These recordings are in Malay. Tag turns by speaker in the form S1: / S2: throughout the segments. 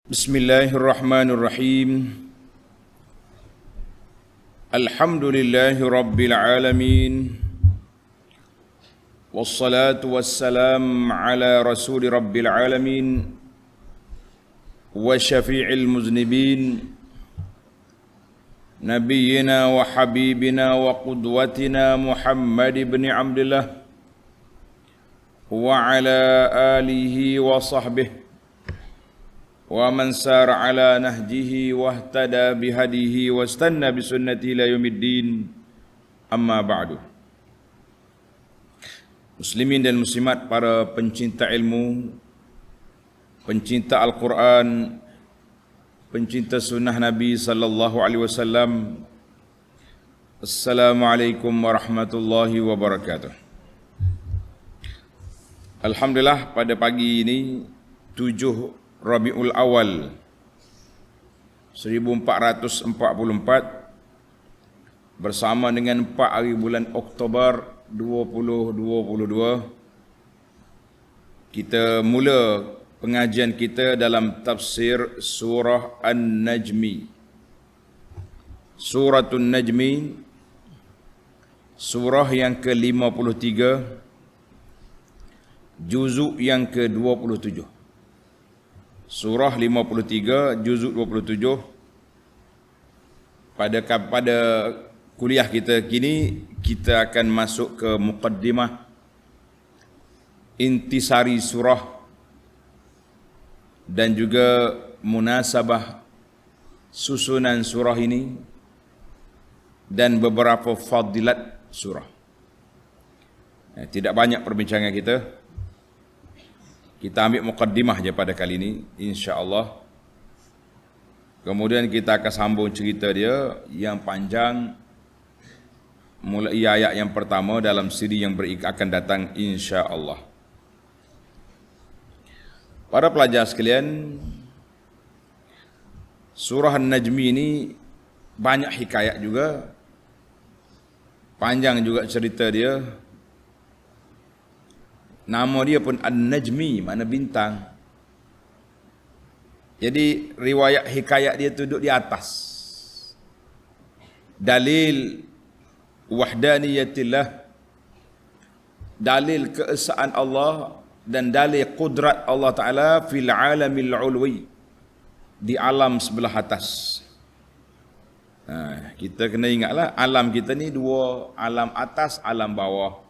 S1: Bismillahirrahmanirrahim. Alhamdulillahi rabbil alamin. Wassalatu wassalam ala rasuli rabbil alamin wa syafi'il muznibin nabiyyina wa habibina wa qudwatina Muhammad ibn Abdullah wa ala alihi wa sahbihi wa man sara ala nahjihi wahtada bihadihi wastanna bisunnati ila yaumiddin, amma ba'du. Muslimin dan muslimat, para pencinta ilmu, pencinta Al-Quran, pencinta sunnah Nabi sallallahu alaihi wasallam, Assalamualaikum warahmatullahi wabarakatuh. Alhamdulillah, pada pagi ini 7 Rabiul Awal 1444 bersama dengan 4 hari bulan Oktober 2022, kita mula pengajian kita dalam tafsir surah An-Najmi. Suratul Najmi, surah yang ke-53, juzuk yang ke-27. Surah 53, juzuk 27. Pada kuliah kita kini, kita akan masuk ke muqaddimah intisari surah dan juga munasabah susunan surah ini dan beberapa fadilat surah. Tidak banyak perbincangan kita. Kita ambil muqaddimah je pada kali ini, insya-Allah. Kemudian kita akan sambung cerita dia yang panjang, mulai ayat yang pertama dalam siri yang akan datang, insya-Allah. Para pelajar sekalian, surah An-Najmi ini banyak hikayat juga, panjang juga cerita dia. Nama dia pun An-Najmi, makna bintang. Jadi riwayat hikayat dia duduk di atas. Dalil wahdaniyatillah, dalil keesaan Allah dan dalil qudrat Allah Ta'ala fil alamil ulwi, di alam sebelah atas. Kita kena ingatlah, alam kita ni dua, alam atas, alam bawah.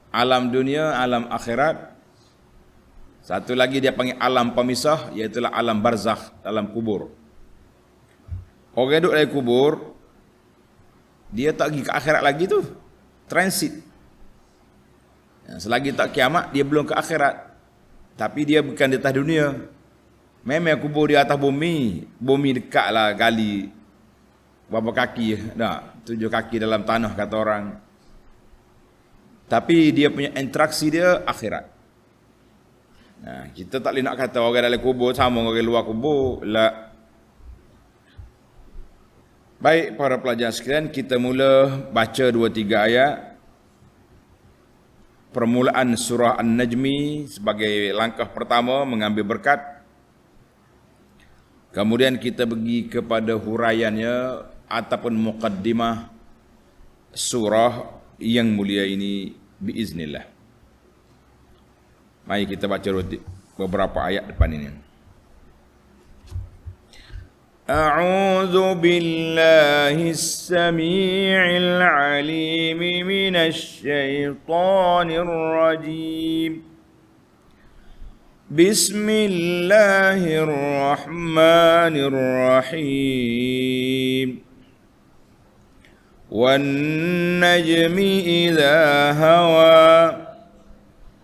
S1: Alam dunia, alam akhirat. Satu lagi dia panggil alam pemisah, iaitu alam barzakh, dalam kubur. Orang duduk dalam kubur, dia tak pergi ke akhirat lagi tu, transit. Selagi tak kiamat, dia belum ke akhirat. Tapi dia bukan di atas dunia. Memang kubur di atas bumi. Bumi dekat lah, gali berapa kaki, 7 kaki dalam tanah kata orang. Tapi dia punya interaksi dia akhirat. Kita tak boleh nak kata orang dalam kubur sama orang luar kubur. La. Baik para pelajar sekalian, kita mula baca 2-3 ayat. Permulaan surah An-Najmi sebagai langkah pertama mengambil berkat. Kemudian kita pergi kepada huraiannya ataupun muqaddimah surah yang mulia ini biiznillah. Mari kita baca beberapa ayat depan ini. A'udzu billahis samii'il 'aliim minasy syaithaanir rajiim. Bismillahirrahmanirrahim. وَالنَّجْمِ إِذَا هَوَى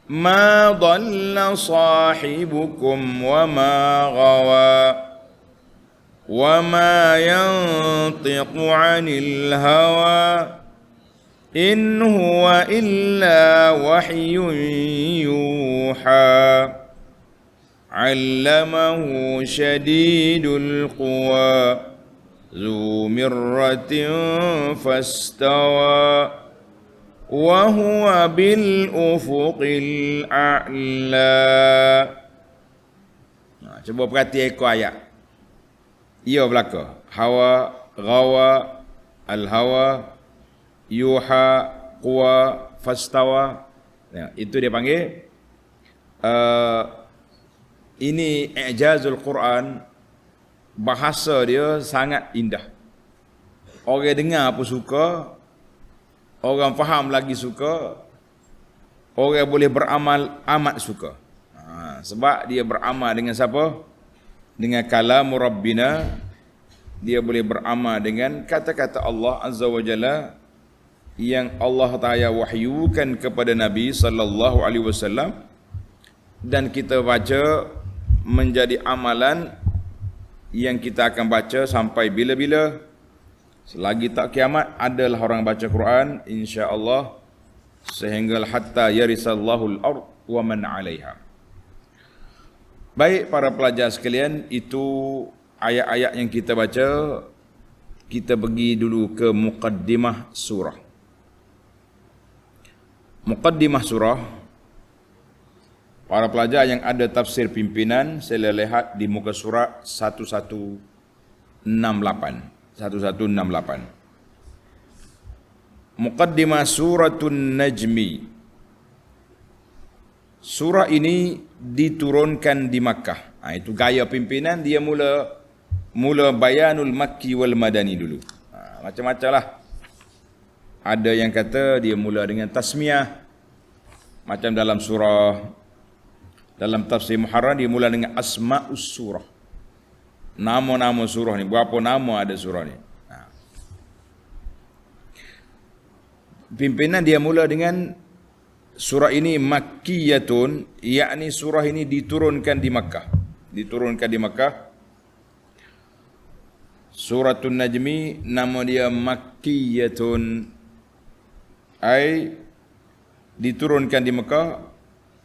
S1: مَا ضَلَّ صَاحِبُكُمْ وَمَا غَوَى وَمَا يَنطِقُ عَنِ الْهَوَى إِنْ هُوَ إِلَّا وَحْيٌ يُوحَى عَلَّمَهُ شَدِيدُ الْقُوَى ذو مرة فاستوى وهو بالأفق الأعلى. Cuba perhati ekor ayat. Ia belaka. Hawa, ghawa, al-hawa, yuha, quwa, fastawa. Ya, itu dia panggil ini i'jazul Quran. Bahasa dia sangat indah. Orang dengar pun suka, orang faham lagi suka, orang boleh beramal amat suka. Sebab dia beramal dengan siapa? Dengan kalam Rabbina. Dia boleh beramal dengan kata-kata Allah Azza wa Jalla yang Allah Ta'ala wahyukan kepada Nabi sallallahu alaihi wasallam, dan kita baca menjadi amalan yang kita akan baca sampai bila-bila. Selagi tak kiamat adalah orang baca Quran insya-Allah sehingga hatta yarisallahu al-ard wa man 'alaiha. Baik para pelajar sekalian, itu ayat-ayat yang kita baca. Kita pergi dulu ke muqaddimah surah. Muqaddimah surah, para pelajar yang ada tafsir pimpinan, saya lihat di muka surat 1168. Muqaddimah suratun Najmi. Surah ini diturunkan di Makkah. Itu gaya pimpinan, dia mula bayanul makki wal madani dulu. Macam-macam lah. Ada yang kata dia mula dengan tasmiyah. Macam dalam tafsir Muharrar dia mula dengan asma'us surah. Nama-nama surah ni, berapa nama ada surah ni. Pimpinan dia mula dengan surah ini makkiyatun, yakni surah ini diturunkan di Makkah. Suratun Najmi nama dia makkiyatun, ai diturunkan di Makkah.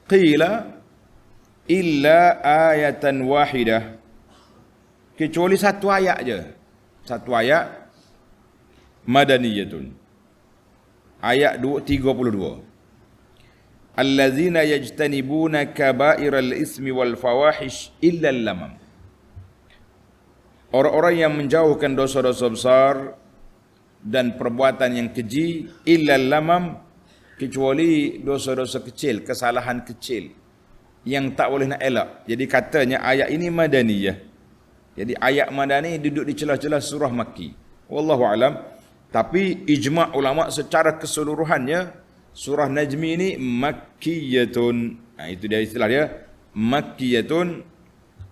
S1: Qila illa ayatan wahidah, kecuali satu ayat je. Satu ayat madaniyatun. Ayat 32. Allazina yajtanibuna kaba'iral ismi wal fawahish illa al-lamam. Orang-orang yang menjauhkan dosa-dosa besar dan perbuatan yang keji, illa al-lamam, kecuali dosa-dosa kecil, kesalahan kecil yang tak boleh nak elak. Jadi katanya ayat ini madaniyah. Jadi ayat madani duduk di celah-celah surah Makki. Wallahu alam. Tapi ijma' ulama secara keseluruhannya surah Najmi ini makkiyatun. Itu dia istilah dia, makkiyatun.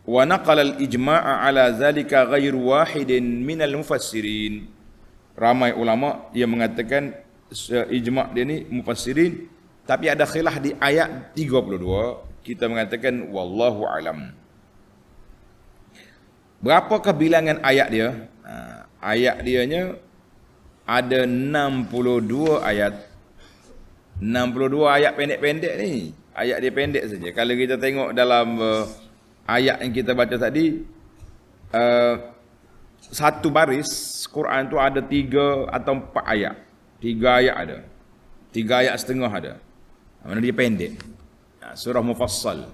S1: Wa naqala al-ijma'a ala zalika ghairu wahidin minal mufassirin. Ramai ulama yang mengatakan ijma' dia ni mufassirin, tapi ada khilaf di ayat 32. Kita mengatakan wallahu alam. Berapakah bilangan ayat dia? Ayat dianya ada 62 ayat. 62 ayat pendek-pendek ni. Ayat dia pendek saja. Kalau kita tengok dalam ayat yang kita baca tadi, satu baris Quran tu ada 3 atau 4 ayat. 3 ayat ada. 3 ayat setengah ada. Mana dia pendek. Surah Mufassal.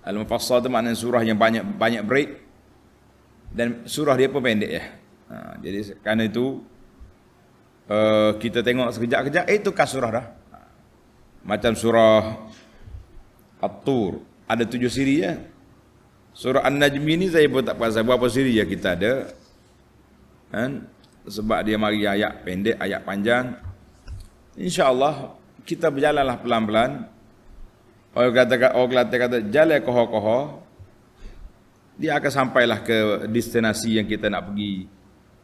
S1: Al-Mufassal tu maknanya surah yang banyak break, dan surah dia pun pendek ya. Jadi kerana itu kita tengok sekejap-kejap, itu surah dah. Macam surah At-Tur ada 7 siri ya. Surah An-Najmi ni saya pun tak perasan berapa siri ya kita ada. Kan? Sebab dia mari ayat pendek, ayat panjang. InsyaAllah kita berjalanlah pelan-pelan. Orang kata jalan koho-koho, dia akan sampailah ke destinasi yang kita nak pergi,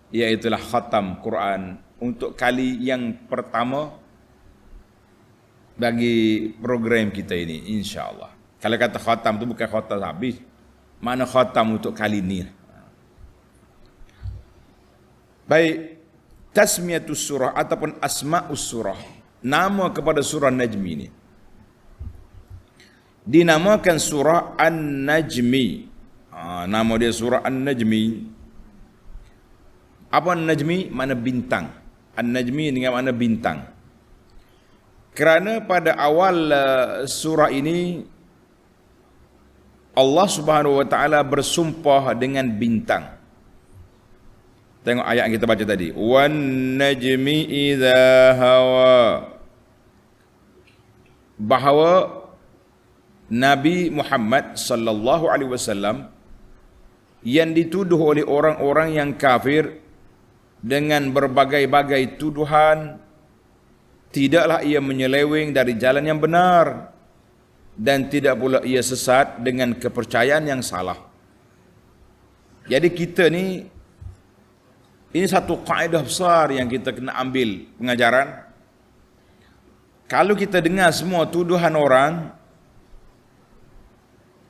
S1: iaitulah khatam Quran untuk kali yang pertama bagi program kita ini, insya-Allah. Kalau kata khatam tu bukan khatam habis, mana khatam untuk kali ini. Baik, tasmiyatus surah ataupun asma'us surah, nama kepada surah Najmi ini dinamakan surah An-Najmi. Nama dia surah An-Najmi. Apa An-Najmi? Mana bintang. An-Najmi dengan mana bintang. Kerana pada awal surah ini Allah Subhanahu wa taala bersumpah dengan bintang. Tengok ayat yang kita baca tadi. Wan najmi idza hawa. Bahawa Nabi Muhammad sallallahu alaihi wasallam yang dituduh oleh orang-orang yang kafir dengan berbagai-bagai tuduhan, tidaklah ia menyeleweng dari jalan yang benar dan tidak pula ia sesat dengan kepercayaan yang salah. Jadi kita ni, ini satu kaedah besar yang kita kena ambil pengajaran. Kalau kita dengar semua tuduhan orang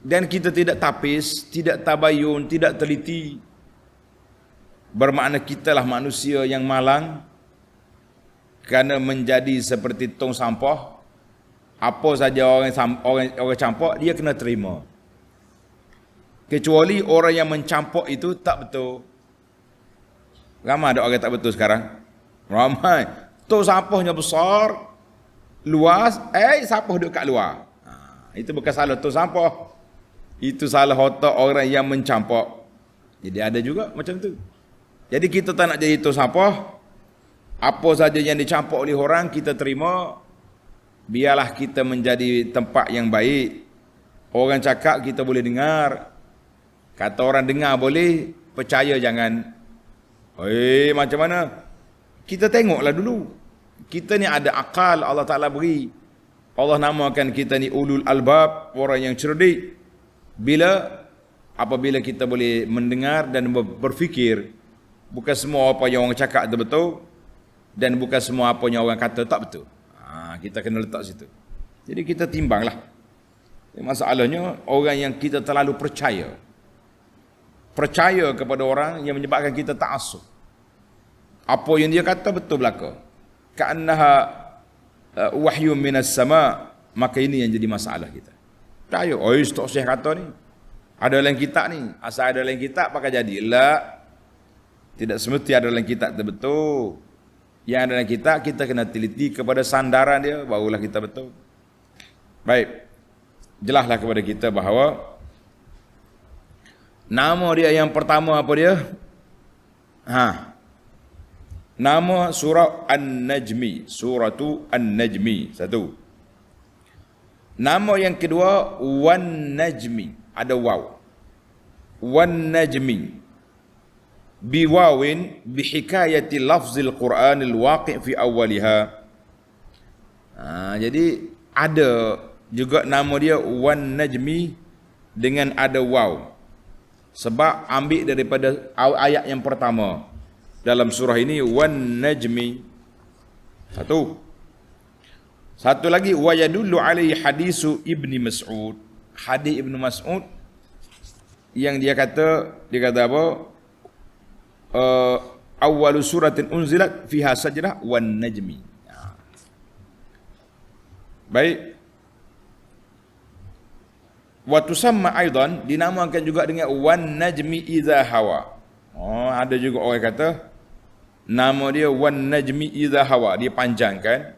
S1: dan kita tidak tapis, tidak tabayun, tidak teliti, bermakna kitalah manusia yang malang kerana menjadi seperti tong sampah. Apa saja orang campak, dia kena terima. Kecuali orang yang mencampuk itu tak betul. Ramai ada orang tak betul sekarang. Ramai. Tong sampahnya besar, luas, sampah duduk kat luar. Itu bukan salah tong sampah. Itu salah otak orang yang mencampuk. Jadi ada juga macam tu. Jadi kita tak nak jadi tong sampah. Apa saja yang dicampuk oleh orang kita terima. Biarlah kita menjadi tempat yang baik. Orang cakap kita boleh dengar. Kata orang dengar boleh, percaya jangan. Macam mana? Kita tengoklah dulu. Kita ni ada akal Allah Ta'ala beri. Allah namakan kita ni ulul albab, orang yang cerdik. Apabila kita boleh mendengar dan berfikir, bukan semua apa yang orang cakap itu betul, dan bukan semua apa yang orang kata tak betul. Kita kena letak situ. Jadi kita timbanglah. Masalahnya orang yang kita terlalu percaya kepada orang yang menyebabkan kita ta'assub. Apa yang dia kata betul belaka. Ka'annaha wahyun minas sama, maka ini yang jadi masalah kita. Percaya, Ustaz Syekh kata ni, ada dalam kitab ni, asal ada dalam kitab pakai jadi. Tidak semesti ada dalam kitab itu betul. Yang ada dalam kitab kita kena teliti kepada sandaran dia, barulah kita betul. Baik, jelaslah kepada kita bahawa nama dia yang pertama apa dia? Nama surah An-Najmi, suratu An-Najmi, satu. Nama yang kedua Wan Najmi, ada waw. Wan Najmi biwawin bihikayati lafzil Qur'anil waqi' fi awwaliha. Jadi ada juga nama dia Wan Najmi dengan ada waw. Sebab ambil daripada ayat yang pertama dalam surah ini, Wan Najmi. Satu lagi, wa yadullu alaihi hadisu Ibni Mas'ud. Hadis Ibnu Mas'ud yang dia kata apa? Awwalu suratin unzilat fiha sajdah wan najmi. Baik. Wa tusamma aidan, dinamakan juga dengan wan najmi idza hawa. Ada juga orang kata nama dia wan najmi idza hawa, dia panjangkan.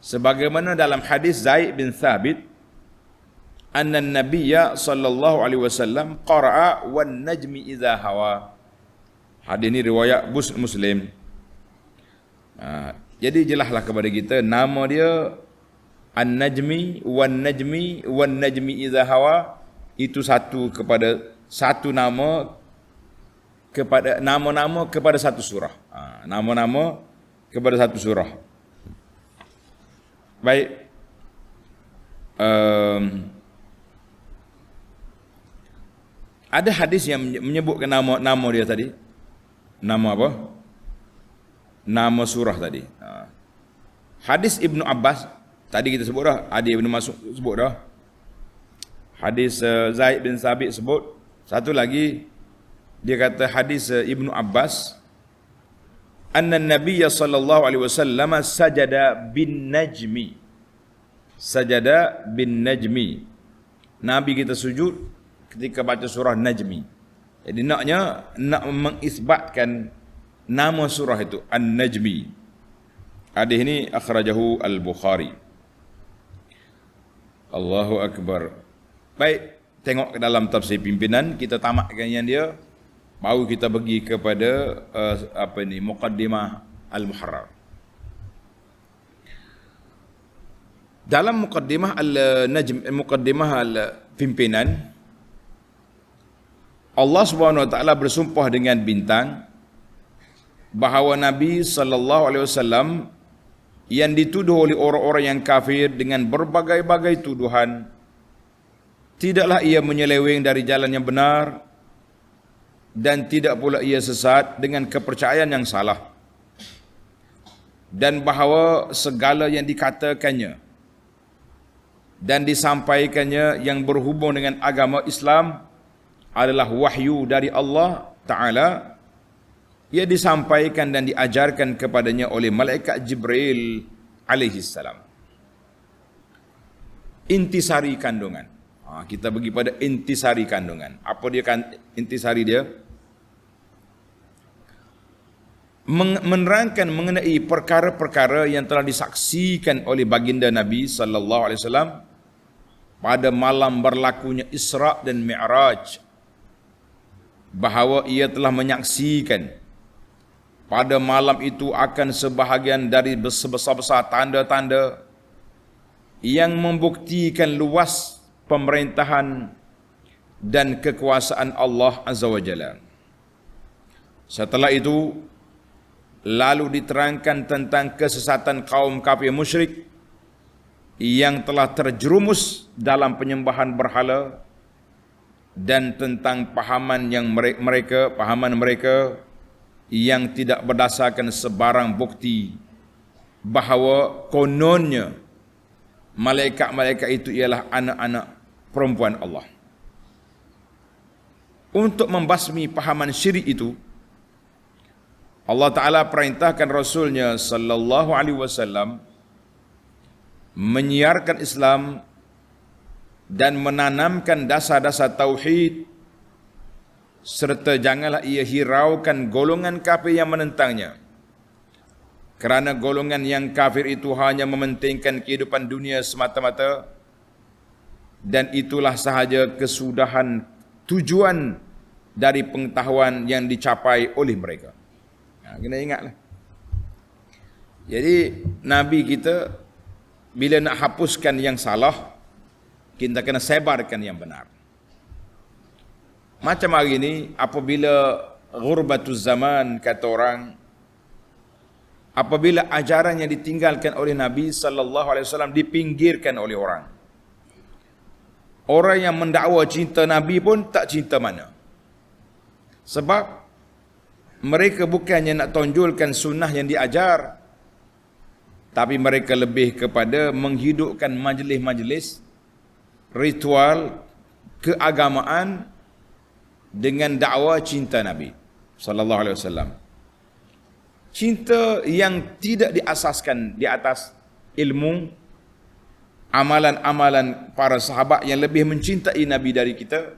S1: Sebagaimana dalam hadis Zaid bin Thabit, anna an-nabiyya sallallahu alaihi wasallam qara'a wan najmi idza hawa. Hadis ini riwayat Muslim. Jadi jelaslah kepada kita nama dia An-Najmi, Wan Najmi idza hawa, itu satu nama kepada nama-nama kepada satu surah. Nama-nama kepada satu surah. Baik. Ada hadis yang menyebutkan nama dia tadi. Nama apa? Nama surah tadi. Hadis Ibnu Abbas tadi kita sebut dah. Hadis Ibnu Mas'ud sebut dah. Hadis Zaid bin Thabit sebut. Satu lagi dia kata hadis Ibnu Abbas, anna Nabiya sallallahu alaihi wasallam sajada bin najmi. Sajada bin najmi. Nabi kita sujud ketika baca surah Najmi. Jadi nak mengisbatkan nama surah itu An-Najmi. Hadis ini akhrajahu Al-Bukhari. Allahu akbar. Baik, tengok ke dalam tafsir pimpinan, kita tamatkan yang dia, baru kita pergi kepada Muqaddimah Al-Muharrar. Dalam Muqaddimah Al-Najm, Muqaddimah Al-Pimpinan, Allah Subhanahu Wa Taala bersumpah dengan bintang bahawa Nabi sallallahu alaihi wasallam yang dituduh oleh orang-orang yang kafir dengan berbagai-bagai tuduhan, tidaklah ia menyeleweng dari jalan yang benar dan tidak pula ia sesat dengan kepercayaan yang salah, dan bahawa segala yang dikatakannya dan disampaikannya yang berhubung dengan agama Islam adalah wahyu dari Allah Ta'ala. Ia disampaikan dan diajarkan kepadanya oleh malaikat Jibril alaihi salam. Intisari kandungan. Kita pergi pada intisari kandungan. Apa dia kan intisari dia? Menerangkan mengenai perkara-perkara yang telah disaksikan oleh baginda Nabi sallallahu alaihi wasallam pada malam berlakunya Isra' dan Mi'raj, bahawa ia telah menyaksikan pada malam itu akan sebahagian dari sebesar-besar tanda-tanda yang membuktikan luas pemerintahan dan kekuasaan Allah Azza wa Jalla. Setelah itu, lalu diterangkan tentang kesesatan kaum kafir musyrik yang telah terjerumus dalam penyembahan berhala, dan tentang pahaman mereka yang tidak berdasarkan sebarang bukti bahawa kononnya malaikat-malaikat itu ialah anak-anak perempuan Allah. Untuk membasmi pahaman syirik itu, Allah Ta'ala perintahkan Rasulnya sallallahu alaihi wasallam menyiarkan Islam dan menanamkan dasar-dasar tauhid, serta janganlah ia hiraukan golongan kafir yang menentangnya, kerana golongan yang kafir itu hanya mementingkan kehidupan dunia semata-mata, dan itulah sahaja kesudahan tujuan dari pengetahuan yang dicapai oleh mereka. Kena ingatlah. Jadi Nabi kita bila nak hapuskan yang salah, kita kena sebarkan yang benar. Macam hari ini, apabila ghurbatuz zaman, kata orang, apabila ajaran yang ditinggalkan oleh Nabi sallallahu alaihi wasallam dipinggirkan oleh orang. Orang yang mendakwa cinta Nabi pun tak cinta mana. Sebab mereka bukannya nak tonjolkan sunnah yang diajar, tapi mereka lebih kepada menghidupkan majlis-majlis ritual keagamaan dengan dakwa cinta Nabi sallallahu alaihi wasallam. Cinta yang tidak diasaskan di atas ilmu, amalan-amalan para sahabat yang lebih mencintai Nabi dari kita,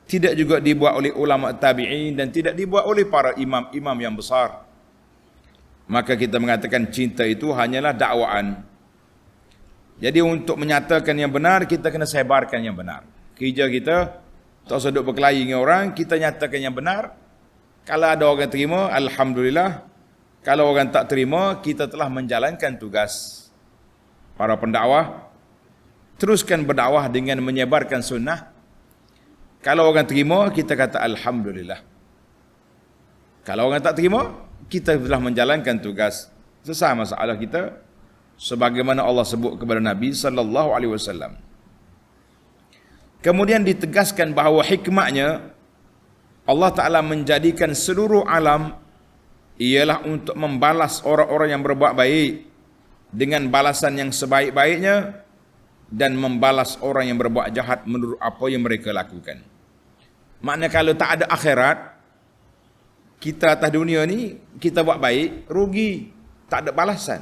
S1: tidak juga dibuat oleh ulama tabi'in dan tidak dibuat oleh para imam-imam yang besar. Maka kita mengatakan cinta itu hanyalah dakwaan. Jadi untuk menyatakan yang benar, kita kena sebarkan yang benar. Kerja kita tak usah duduk berkelahi dengan orang, kita nyatakan yang benar. Kalau ada orang terima, alhamdulillah. Kalau orang tak terima, kita telah menjalankan tugas. Para pendakwah teruskan berdakwah dengan menyebarkan sunnah. Kalau orang terima, kita kata alhamdulillah. Kalau orang tak terima, kita telah menjalankan tugas. Selesai masalah kita, sebagaimana Allah sebut kepada Nabi sallallahu alaihi wasallam. Kemudian ditegaskan bahawa hikmahnya Allah Ta'ala menjadikan seluruh alam ialah untuk membalas orang-orang yang berbuat baik dengan balasan yang sebaik-baiknya, dan membalas orang yang berbuat jahat menurut apa yang mereka lakukan. Maknanya kalau tak ada akhirat, kita atas dunia ni, kita buat baik, rugi, tak ada balasan.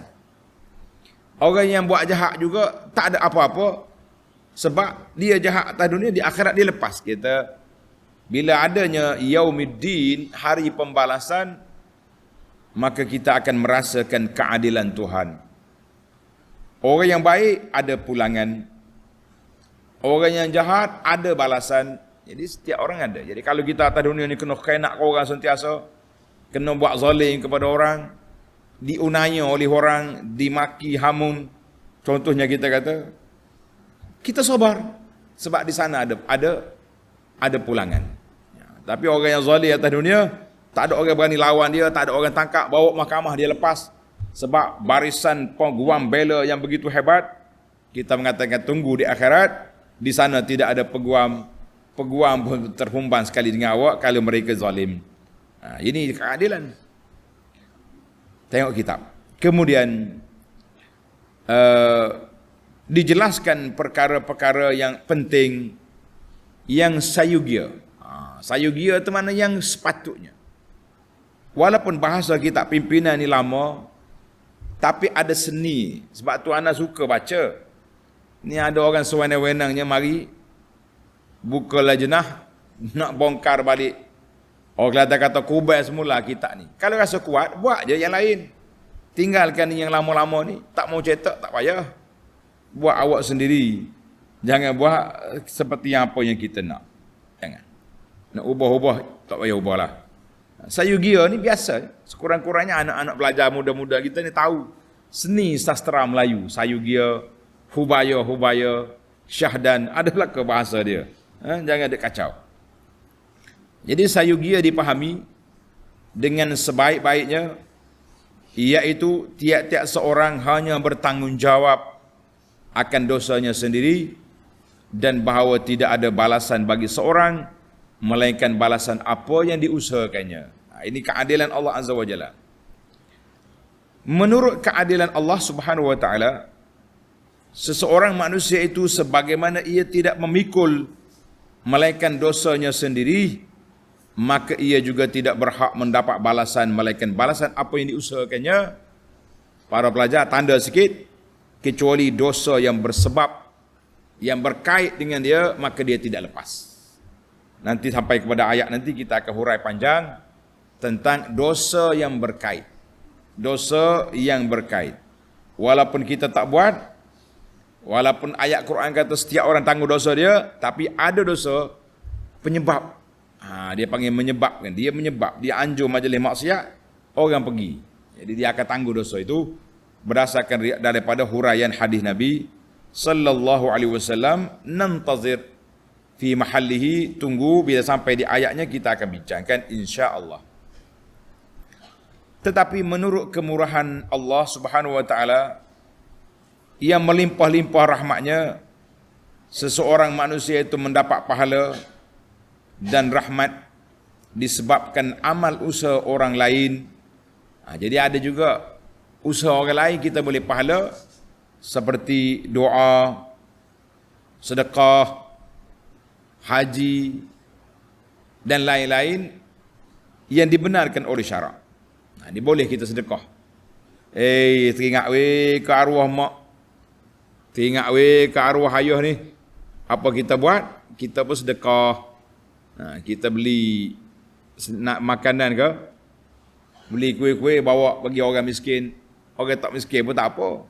S1: Orang yang buat jahat juga tak ada apa-apa, sebab dia jahat atas dunia, di akhirat dia lepas. Kita bila adanya yaumiddin, hari pembalasan, maka kita akan merasakan keadilan Tuhan. Orang yang baik ada pulangan, Orang yang jahat ada balasan. Jadi setiap orang ada. Jadi kalau kita atas dunia ni kena khenak ke orang sentiasa, kena buat zalim kepada orang, diunaya oleh orang, dimaki hamun, contohnya kita kata, kita sabar sebab di sana ada pulangan. Ya, tapi orang yang zalim atas dunia, tak ada orang berani lawan dia, tak ada orang tangkap, bawa mahkamah dia lepas sebab barisan peguam bela yang begitu hebat. Kita mengatakan tunggu di akhirat, di sana tidak ada peguam pun terhumban sekali dengan awak kalau mereka zalim. Ini keadilan. Tengok kitab. Kemudian dijelaskan perkara-perkara yang penting yang sayugia. Sayugia itu mana yang sepatutnya. Walaupun bahasa kitab pimpinan ni lama, tapi ada seni. Sebab tu anak suka baca. Ni ada orang sewenang-wenangnya mari buka lajnah nak bongkar balik. Orang kata kubai semula kitab ni. Kalau rasa kuat, buat je yang lain. Tinggalkan yang lama-lama ni. Tak mau cetak, tak payah. Buat awak sendiri. Jangan buat seperti apa yang kita nak. Jangan. Nak ubah-ubah, tak payah ubahlah. Sayugia ni biasa. Sekurang-kurangnya anak-anak pelajar muda-muda kita ni tahu. Seni sastra Melayu. Sayugia, hubaya, syahdan. Adalah ke bahasa dia. Jangan ada kacau. Jadi sayugia dipahami dengan sebaik-baiknya, iaitu tiap-tiap seorang hanya bertanggungjawab akan dosanya sendiri dan bahawa tidak ada balasan bagi seorang melainkan balasan apa yang diusahakannya. Ini keadilan Allah Azza wa Jalla. Menurut keadilan Allah Subhanahu wa taala, seseorang manusia itu sebagaimana ia tidak memikul melainkan dosanya sendiri, maka ia juga tidak berhak mendapat balasan melainkan balasan apa yang diusahakannya. Para pelajar, tanda sikit, kecuali dosa yang bersebab, yang berkait dengan dia, maka dia tidak lepas. Nanti sampai kepada ayat nanti kita akan hurai panjang tentang dosa yang berkait. Dosa yang berkait. Walaupun kita tak buat, walaupun ayat Quran kata setiap orang tanggung dosa dia, tapi ada dosa penyebab. Dia panggil menyebabkan. Dia menyebab. Dia anjur majlis maksiat, orang pergi. Jadi dia akan tanggung dosa itu berdasarkan daripada huraian hadis Nabi sallallahu alaihi wasallam. Nantazir fi mahallihi, tunggu bila sampai di ayatnya kita akan bincangkan insya-Allah. Tetapi menurut kemurahan Allah Subhanahu wa taala yang melimpah-limpah rahmatnya, seseorang manusia itu mendapat pahala dan rahmat disebabkan amal usaha orang lain. Jadi ada juga usaha orang lain kita boleh pahala, seperti doa, sedekah, haji dan lain-lain yang dibenarkan oleh syarak. Ini boleh kita sedekah. Teringat ke arwah mak, teringat ke arwah ayah ni, apa kita buat? Kita pun sedekah. Kita beli nak makanan ke, beli kuih-kuih bawa bagi orang miskin. Orang tak miskin pun tak apa.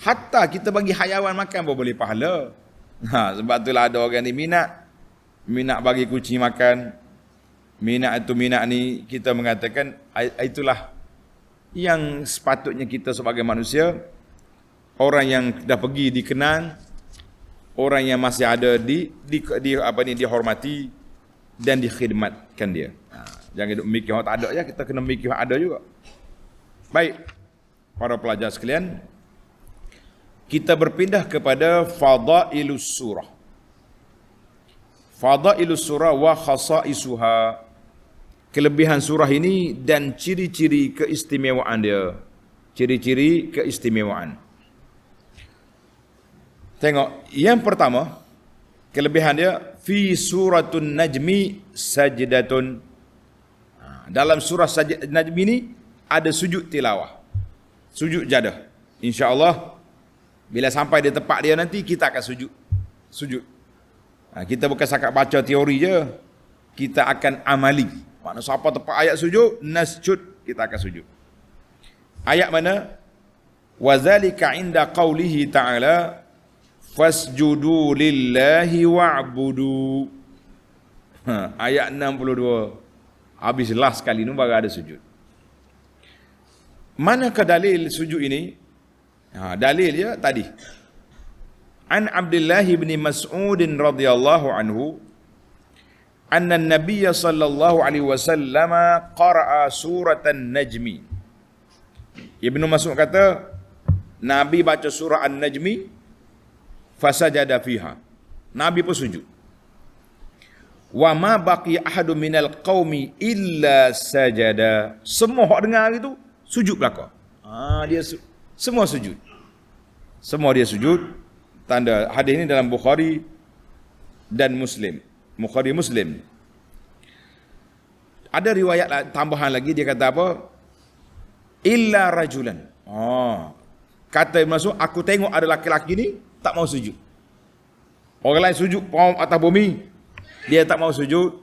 S1: Hatta kita bagi hayawan makan pun boleh pahala. Sebab itulah ada orang ni minat bagi kucing makan. Minat ni kita mengatakan itulah yang sepatutnya kita sebagai manusia, orang yang dah pergi dikenang, orang yang masih ada dihormati dan dikhidmatkan dia. Jangan duk mikir orang tak ada je, kita kena mikir ada juga. Baik, para pelajar sekalian, kita berpindah kepada fadailus surah. Fadailus surah wa khasaisuha, kelebihan surah ini dan ciri-ciri keistimewaan dia. Ciri-ciri keistimewaan. Tengok, yang pertama, kelebihan dia, fi suratun najmi sajdatun. Dalam surah Najmi ini ada sujud tilawah, sujud jadah. InsyaAllah bila sampai di tempat dia nanti kita akan sujud. Kita bukan sakat baca teori je, kita akan amali. Maknanya siapa tempat ayat sujud, nasjud, kita akan sujud. Ayat mana? Wa zalika inda qawlihi ta'ala fasjudu lillahi wa'budu. Ayat 62. Habis last sekali ni baru ada sujud. Manakah dalil sujud ini? Dalil dia tadi. An Abdullah bin Mas'ud radhiyallahu anhu anna an-nabiy sallallahu alaihi wasallam qara'a suratan najmi. Ibnu Mas'ud kata Nabi baca surah An-Najmi fasajada fiha. Nabi pun sujud. Wa ma baqi ahadu minal qaumi illa sajada. Semua hak dengar itu sujud belaka. Dia semua sujud. Semua dia sujud. Tanda hadis ini dalam Bukhari dan Muslim. Bukhari Muslim. Ada riwayat tambahan lagi dia kata apa? Illa rajulan. Kata Ibn Mas'ud, aku tengok ada laki-laki ni tak mau sujud. Orang lain sujud atas bumi, dia tak mau sujud.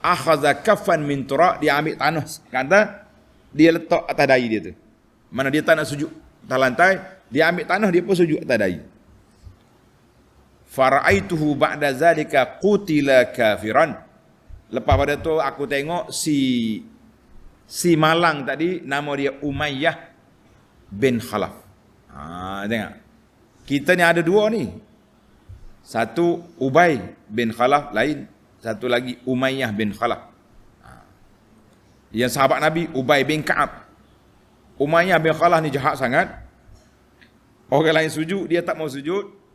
S1: Akhadha kaffan min turab, dia ambil tanah kata dia letak atas dahi dia tu. Mana dia tak nak sujud atas lantai, dia ambil tanah dia pun sujud atas dahi. Fara'aituhu ba'da zalika qutila kafiran. Lepas pada tu aku tengok si malang tadi nama dia Umayyah bin Khalaf. Tengok. Kita ni ada dua ni. Satu Ubay bin Khalaf, lain satu lagi Umayyah bin Khalaf. Yang sahabat Nabi Ubay bin Ka'ab. Umayyah bin Khalaf ni jahat sangat. Orang lain sujud, dia tak mau sujud.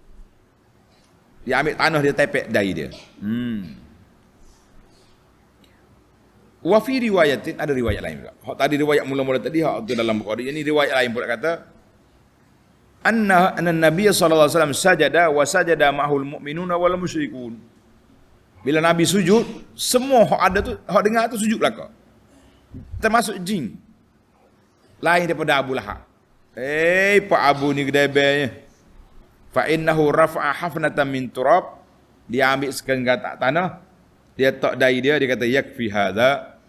S1: Dia ambil tanah, dia tepek dahi dia. Wa fi riwayatin, ada riwayat lain juga. Hak tadi riwayat mula-mula tadi hak tu dalam Bukhari. Ini riwayat lain pula kata anna Nabi sallallahu alaihi wasallam sajada wa sajada ma'hul mu'minuna wal musyrikun. Bila Nabi sujud, semua hak ada tu, hak dengar tu sujud belaka. Termasuk jin. Lain daripada Abu Lahab. Pak Abu ni gedebelnya. Fa innahu rafa'a hafnatan min turab. Dia ambil sekenggatak tanah, dia tok dahi dia kata yakfi hadza.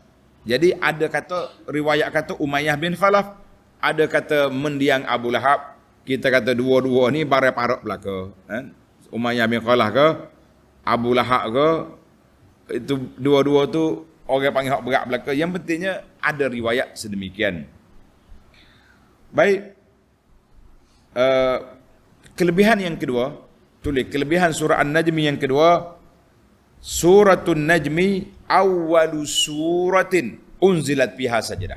S1: Jadi ada kata riwayat kata Umayyah bin Khalaf, ada kata mendiang Abu Lahab. Kita kata dua-dua ni barang-barang belaka, kan? Umayyah bin Khalaf ke Abu Lahab ke, itu dua-dua tu orang panggil hak berat belaka. Yang pentingnya ada riwayat sedemikian. Baik. Kelebihan yang kedua, tulis kelebihan surah An-Najmi yang kedua, Suratul Najmi awwalu suratin unzilat biha sajadah.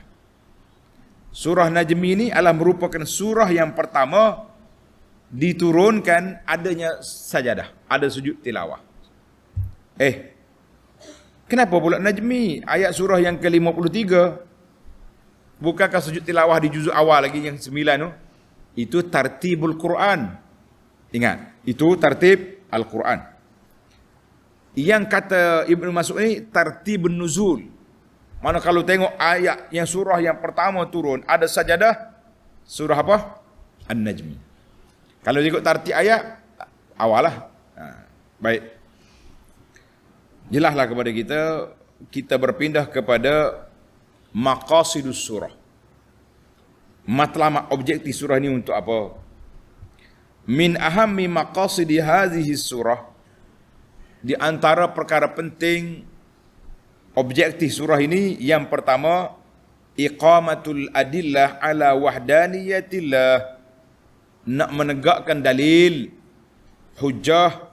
S1: Surah Najmi ini adalah merupakan surah yang pertama diturunkan adanya sajadah, ada sujud tilawah. Kenapa pula Najmi? Ayat surah yang ke-53. Bukankah sujud tilawah di juzuk awal lagi yang 9 tu? Itu tartibul Quran. Ingat, itu tartib Al-Quran. Yang kata Ibnu Mas'ud ini tartibun nuzul. Mana kalau tengok ayat yang surah yang pertama turun ada sajadah, surah apa? An-Najmi. Kalau ikut tartib ayat awalah. Baik. Jelaslah kepada kita berpindah kepada maqasidus surah. Matlamat objektif surah ini untuk apa? Min ahammi maqasidi hadhihi surah, di antara perkara penting objektif surah ini yang pertama iqamatul adillah ala wahdaniyatillah, nak menegakkan dalil hujjah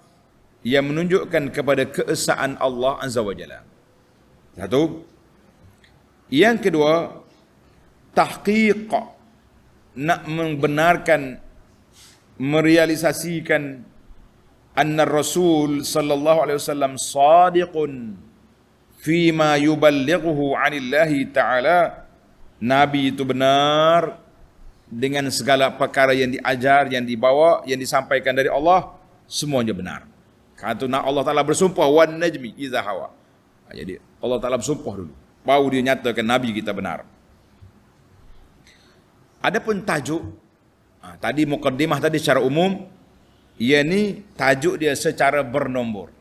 S1: yang menunjukkan kepada keesaan Allah Azza wa Jalla. Satu. Yang kedua, tahqiq, nak membenarkan, merealisasikan anna Rasul sallallahu alaihi wasallam sadiqun fima yuballighuhu 'anillahi ta'ala. Nabi itu benar dengan segala perkara yang diajar, yang dibawa, yang disampaikan dari Allah, semuanya benar. Kata Allah Ta'ala bersumpah wan najmi idza hawa. Jadi Allah Ta'ala bersumpah dulu, baru dia nyatakan Nabi kita benar. Adapun tajuk, tadi mukaddimah tadi secara umum, ia ni tajuk dia secara bernombor.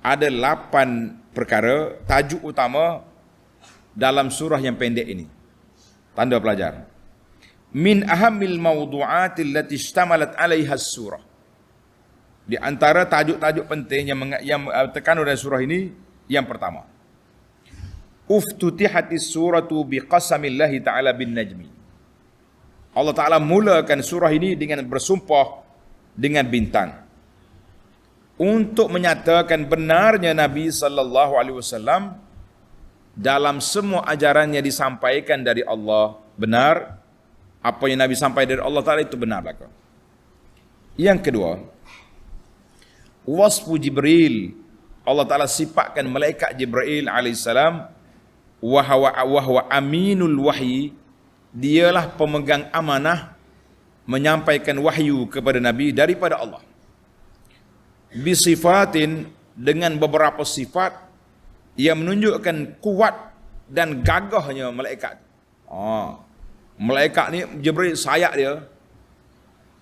S1: Ada 8 perkara tajuk utama dalam surah yang pendek ini. Tanda pelajar. Min ahammil mawdu'atil lati ishtamalat 'alaiha surah. Di antara tajuk-tajuk penting yang terkandung dalam surah ini, yang pertama, uftutihatis suratu biqasamillahi ta'ala bin najmi. Allah Ta'ala mulakan surah ini dengan bersumpah dengan bintang, untuk menyatakan benarnya Nabi sallallahu alaihi wasallam dalam semua ajarannya disampaikan dari Allah. Benar, apa yang Nabi sampaikan dari Allah Ta'ala itu benar belaka. Yang kedua, wasfu Jibril. Allah Ta'ala sifatkan malaikat Jibril alaihissalam, wahwa aminul wahyi, dialah pemegang amanah menyampaikan wahyu kepada Nabi daripada Allah. Bisifatin, dengan beberapa sifat yang menunjukkan kuat dan gagahnya malaikat. Malaikat ni Jibril, sayap dia,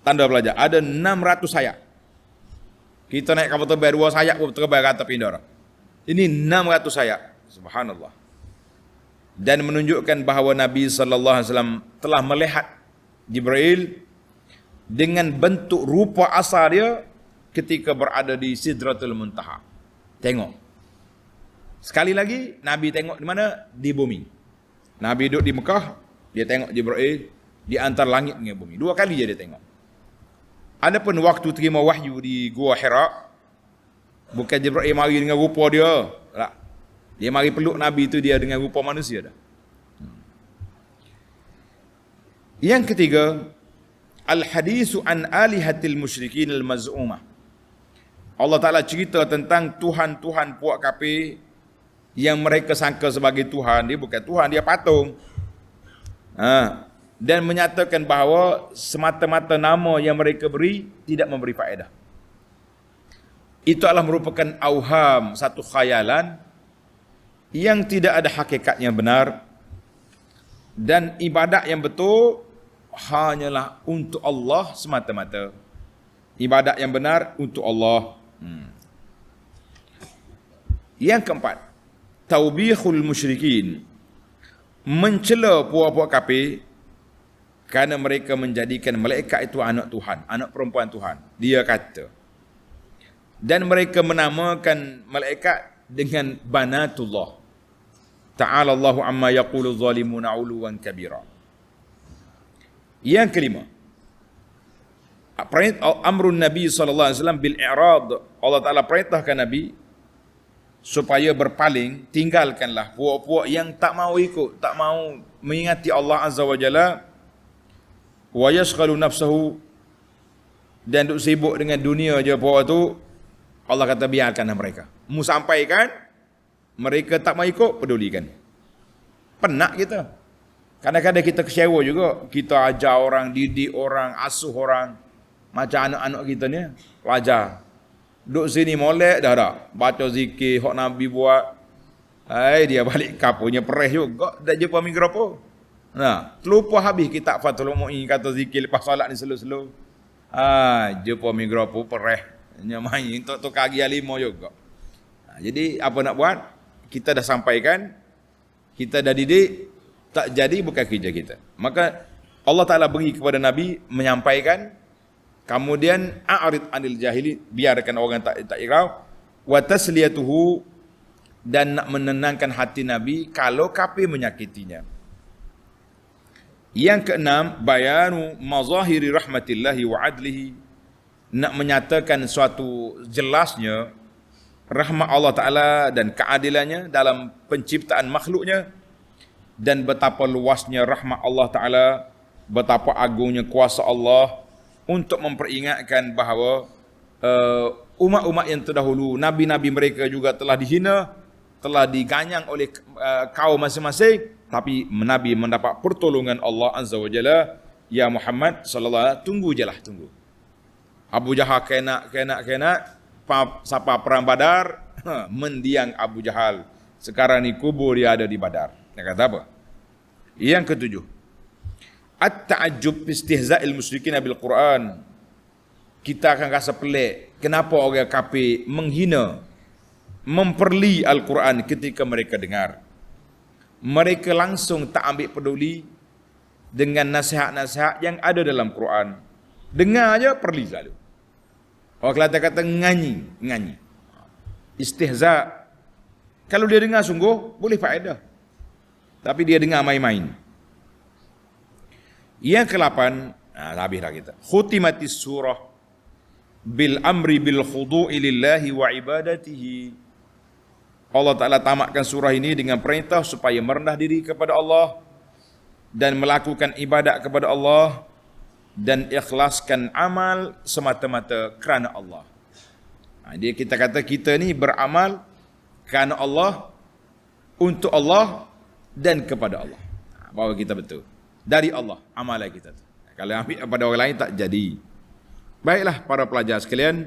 S1: tanda belajar, ada 600 sayap. Kita naik kapal terbang 2 sayap pun terbang ke atas pindara. Ini 600 sayap. Subhanallah. Dan menunjukkan bahawa Nabi sallallahu alaihi wasallam telah melihat Jibril dengan bentuk rupa asal dia ketika berada di Sidratul Muntaha. Tengok. Sekali lagi, Nabi tengok di mana? Di bumi. Nabi duduk di Mekah, dia tengok Jibril di antara langit dengan bumi. 2 kali dia tengok. Adapun waktu terima wahyu di Gua Hira, bukan Jibril mari dengan rupa dia. Tak. Dia mari peluk Nabi itu dia dengan rupa manusia dah. Yang ketiga, al-hadisu an alihatil musyrikin al-maz'umah. Allah Ta'ala cerita tentang Tuhan-Tuhan puak kafir yang mereka sangka sebagai Tuhan. Dia bukan Tuhan, dia patung. Dan menyatakan bahawa semata-mata nama yang mereka beri tidak memberi faedah. Itu adalah merupakan auham, satu khayalan yang tidak ada hakikatnya benar, dan ibadat yang betul hanyalah untuk Allah semata-mata. Ibadat yang benar untuk Allah. Yang keempat, taubihul musyrikin, mencela puak-puak kafir kerana mereka menjadikan malaikat itu anak Tuhan, anak perempuan Tuhan. Dia kata, dan mereka menamakan malaikat dengan banatullah. Ta'ala Allahu amma yaqulu zalimuna 'uluwan kabira. Yang kelima, amrun Nabi sallallahu alaihi wasallam bil i'rad. Allah Taala perintahkan Nabi supaya berpaling, tinggalkanlah puak-puak yang tak mau ikut, tak mau mengingati Allah Azza wa Jalla, wa yashghalu nafsahu, dan duk sibuk dengan dunia je puak tu. Allah kata biarkanlah mereka. Mu sampaikan, mereka tak mau ikut, pedulikan. Penat kita. Kadang-kadang kita kecewa juga. Kita ajar orang, didik orang, asuh orang. Macam anak-anak kita ni, wajar. Duduk sini molek dah dah. Baca zikir, hak Nabi buat. Dia balik kapunya perih juga. Dah jumpa minggu apa. Terlupa habis kitab Fathul Mu'in kata zikir lepas solat ni slow-slow. Jumpa minggu apa perih. Main untuk kaki lima juga. Jadi apa nak buat? Kita dah sampaikan, kita dah didik, tak jadi bukan kerja kita. Maka Allah Ta'ala beri kepada Nabi menyampaikan, kemudian a'rid anil jahili, biarkan orang tak irau, wa tasliyatuhu, dan nak menenangkan hati Nabi kalau kafir menyakitinya. Yang keenam, bayanu mazahiri rahmatillahi wa adlihi, nak menyatakan suatu jelasnya rahmat Allah Ta'ala dan keadilannya dalam penciptaan makhluknya, dan betapa luasnya rahmat Allah Ta'ala, betapa agungnya kuasa Allah untuk memperingatkan bahawa umat-umat yang terdahulu, nabi-nabi mereka juga telah dihina, telah diganyang oleh kaum masing-masing, tapi Nabi mendapat pertolongan Allah Azza wa Jalla. Ya Muhammad sallallahu alaihi wasallam, tunggu je lah, tunggu. Abu Jahal kena sampai perang Badar, mendiang Abu Jahal. Sekarang ni kubur dia ada di Badar. Dia kata apa? Yang ketujuh, at-ta'ajjub istihza'il musyrikin bil Quran. Kita akan rasa pelik kenapa orang kafir menghina, memperli Al-Quran ketika mereka dengar. Mereka langsung tak ambil peduli dengan nasihat-nasihat yang ada dalam Quran. Dengar aja perli selalu. Orang Kelantan kata nganyi. Istihza. Kalau dia dengar sungguh, boleh faedah. Tapi dia dengar main-main. Yang ke-8, habislah kita. Khutimatis surah bil amri bil khudu'i lillahi wa ibadatihi. Allah Ta'ala tamatkan surah ini dengan perintah supaya merendah diri kepada Allah dan melakukan ibadat kepada Allah dan ikhlaskan amal semata-mata kerana Allah. Dia kita kata kita ni beramal kerana Allah, untuk Allah dan kepada Allah. Bahawa kita betul. Dari Allah amalan kita tu. Kalau ambil pada orang lain tak jadi. Baiklah para pelajar sekalian,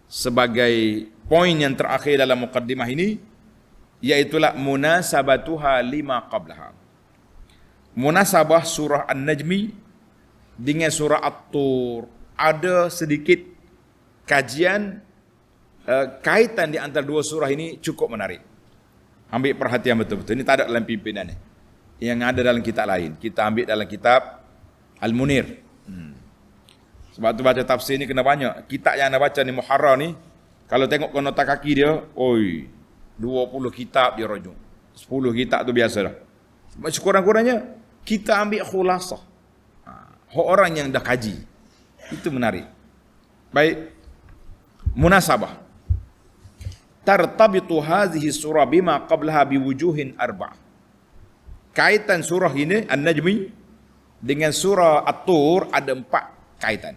S1: sebagai poin yang terakhir dalam muqaddimah ini, iaitulah munasabatuha lima qablaha. Munasabah surah An-Najmi dengan surah At-Tur. Ada sedikit kajian kaitan di antara dua surah ini cukup menarik. Ambil perhatian betul-betul. Ini tak ada dalam pimpinan ni. Yang ada dalam kitab lain. Kita ambil dalam kitab Al-Munir. Sebab tu baca tafsir ni kena banyak. Kitab yang anda baca ni Muharrar ni, kalau tengok nota kaki dia, 20 kitab dia rujuk. 10 kitab tu biasa dah. Sekurang-kurangnya kita ambil khulasah. Orang yang dah kaji. Itu menarik. Baik. Munasabah. Tartabitu hadhihi surah bima qablaha biwujuhin arba'. Kaitan surah ini An-Najmi dengan surah At-Tur ada 4 kaitan.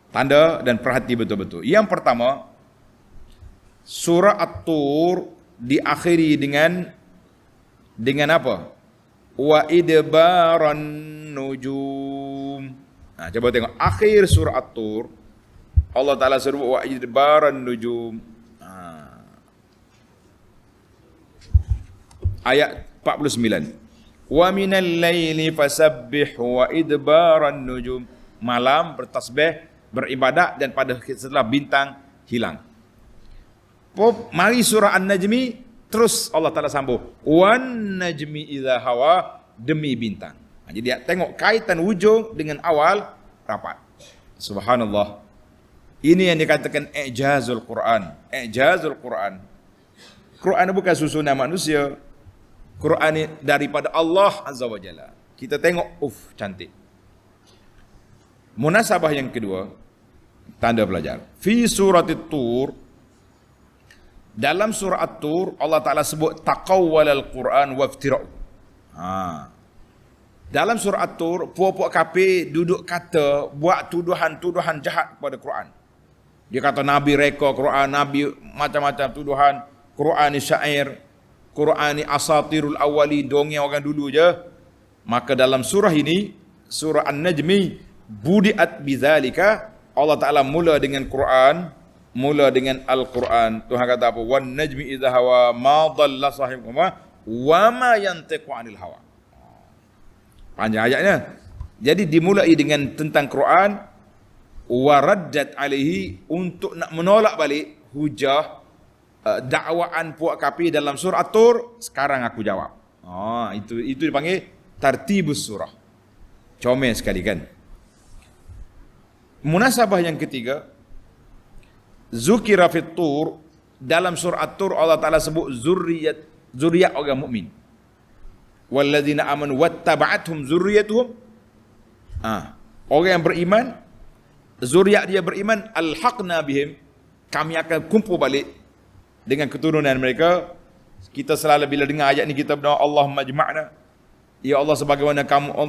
S1: Tanda dan perhati betul-betul. Yang pertama, surah At-Tur diakhiri dengan apa? Wa idbaran nujum. Coba tengok akhir surah At-Tur, Allah Ta'ala sebut wa idbaran nujum. Ayat 49. Wa minal laili fasabbih wa idbaran nujum. Malam bertasbih, beribadat, dan pada setelah bintang hilang. Mari surah An-Najmi, terus Allah Ta'ala sambung wan najmi idza hawa, demi bintang. Jadi dia tengok kaitan ujung dengan awal rapat. Subhanallah. Ini yang dikatakan i'jazul Quran. I'jazul Quran. Quran bukan susunan manusia. Quran ini daripada Allah Azza wa Jalla. Kita tengok, cantik. Munasabah yang kedua, tanda belajar. Fi surat At-Tur, dalam surah At-Tur Allah Ta'ala sebut taqawwalal Quran waftira'u. Dalam surah At-Tur, puak-puak kafir duduk kata, buat tuduhan-tuduhan jahat kepada Quran. Dia kata Nabi reka Quran, Nabi macam-macam tuduhan, Quran ni syair, Quran ni asatirul awali, dongeng orang dulu je. Maka dalam surah ini, surah An-Najmi, budiat bidzalika, Allah Ta'ala mula dengan Quran, mula dengan Al-Quran. Tuhan kata apa? Wan najmi idza hawa ma dhalla sahibukum wa ma yantiqu anil hawa. Panjang ayatnya. Jadi dimulai dengan tentang Quran, wa raddat alaihi, untuk nak menolak balik hujah dakwaan puak kafir dalam surah At-Tur. Sekarang aku jawab. Itu dipanggil tartibus surah. Comel sekali kan. Munasabah yang ketiga, zukira fit tur, dalam surah At-Tur Allah Ta'ala sebut zuriat orang mukmin. Walladzina amanu wattaba'athum zurriyatuhum. Orang yang beriman, zuriat dia beriman, alhaqna bihim, kami akan kumpul balik dengan keturunan mereka. Kita selalu bila dengar ayat ni kita berdoa, Allahumma jma'na, ya Allah, sebagaimana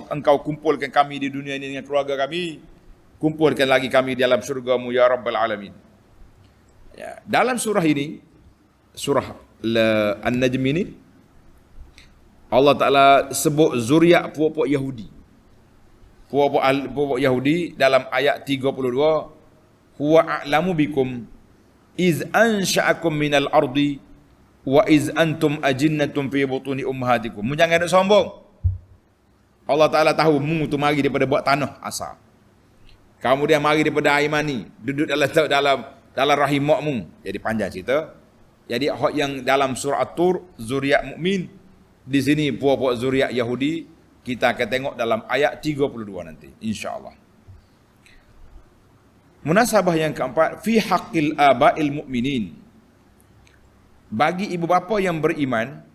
S1: engkau kumpulkan kami di dunia ini dengan keluarga kami, kumpulkan lagi kami di dalam syurga-Mu ya Rabbal Alamin. Ya, dalam surah ini, surah An-Najm ini, Allah Ta'ala sebut zuriat puak-puak Yahudi. Puak-puak Yahudi dalam ayat 32, huwa a'lamu bikum iz ansha'akum minal ardi wa iz antum ajinnatun fi butuni ummahatikum. Jangan ada sombong. Allah Ta'ala tahu mu tu mari daripada buat tanah asal. Kamu dia mari daripada air mani, duduk dalam rahim makmu. Jadi panjang cerita. Jadi hak yang dalam surah At-Tur zuriat mukmin, di sini puak-puak zuriat Yahudi, kita akan tengok dalam ayat 32 nanti, insya-Allah. Munasabah yang keempat, fi haqqil aba'il mu'minin. Bagi ibu bapa yang beriman,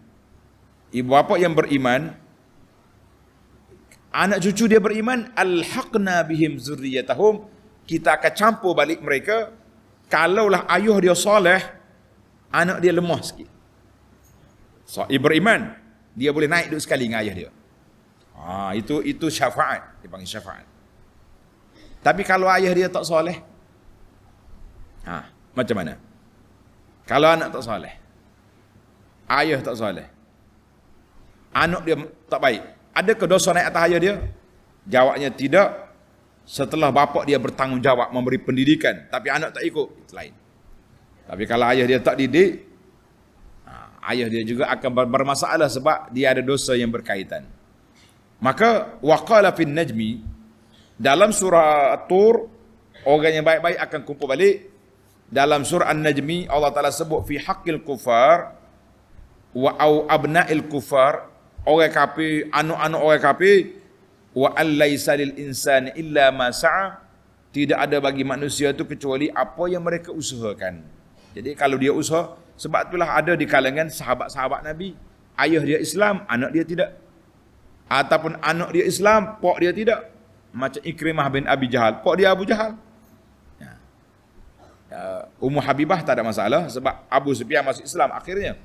S1: anak cucu dia beriman, alhaqna bihim zurriyatahum, kita akan campur balik mereka. Kalaulah ayah dia soleh, anak dia lemah sikit. So, beriman, dia boleh naik duduk sekali dengan ayah dia. Itu syafaat, dipanggil syafaat. Tapi kalau ayah dia tak soleh, macam mana? Kalau anak tak soleh, ayah tak soleh, anak dia tak baik, adakah dosa naik atas ayah dia? Jawabnya tidak. Setelah bapa dia bertanggungjawab memberi pendidikan, tapi anak tak ikut, itu lain. Tapi kalau ayah dia tak didik, ayah dia juga akan bermasalah sebab dia ada dosa yang berkaitan. Maka waqala fin najmi, dalam surah At-Tur, orang yang baik-baik akan kumpul balik. Dalam surah An-Najmi, Allah Ta'ala sebut fi haqqil kufar wa au abna'il kufar, orang kafir, anak-anak orang kafir, wa allaisa lil insani illa ma sa'a, tidak ada bagi manusia itu kecuali apa yang mereka usahakan. Jadi kalau dia usaha, sebab itulah ada di kalangan sahabat-sahabat Nabi, ayah dia Islam, anak dia tidak. Ataupun anak dia Islam, pak dia tidak. Macam Ikrimah bin Abi Jahal, pak dia Abu Jahal. Ummu Habibah tak ada masalah sebab Abu Sufyan masuk Islam akhirnya.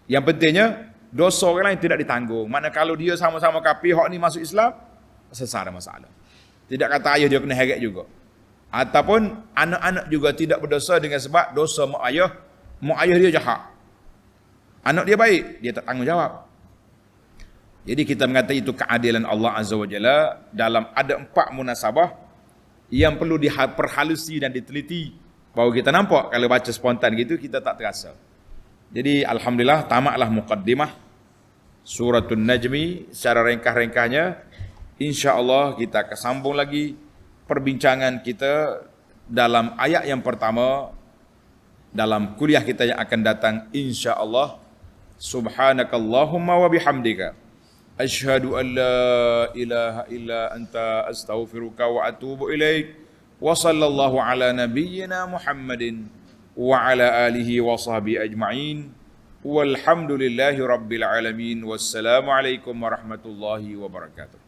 S1: Yang pentingnya dosa orang lain tidak ditanggung. Mana kalau dia sama-sama kafir, hak ni masuk Islam, selesai masalah. Tidak kata ayah dia kena heret juga. Ataupun anak-anak juga tidak berdosa dengan sebab dosa mak ayah dia jahat. Anak dia baik, dia tak tanggungjawab. Jadi kita mengatakan itu keadilan Allah Azza wa Jalla. Dalam ada 4 munasabah yang perlu diperhalusi dan diteliti, baru kita nampak. Kalau baca spontan gitu kita tak terasa. Jadi alhamdulillah tamatlah muqaddimah Suratul Najmi secara ringkas-ringkasnya. InsyaAllah kita akan sambung lagi perbincangan kita dalam ayat yang pertama dalam kuliah kita yang akan datang insyaAllah. Subhanakallahumma wa bihamdika asyhadu an la ilaha illa anta astaghfiruka wa atubu ilaik. Wa sallallahu ala nabiyyina Muhammadin wa ala alihi wa sahbihi ajma'in. Walhamdulillahi rabbil alamin. Wassalamu alaikum warahmatullahi wabarakatuh.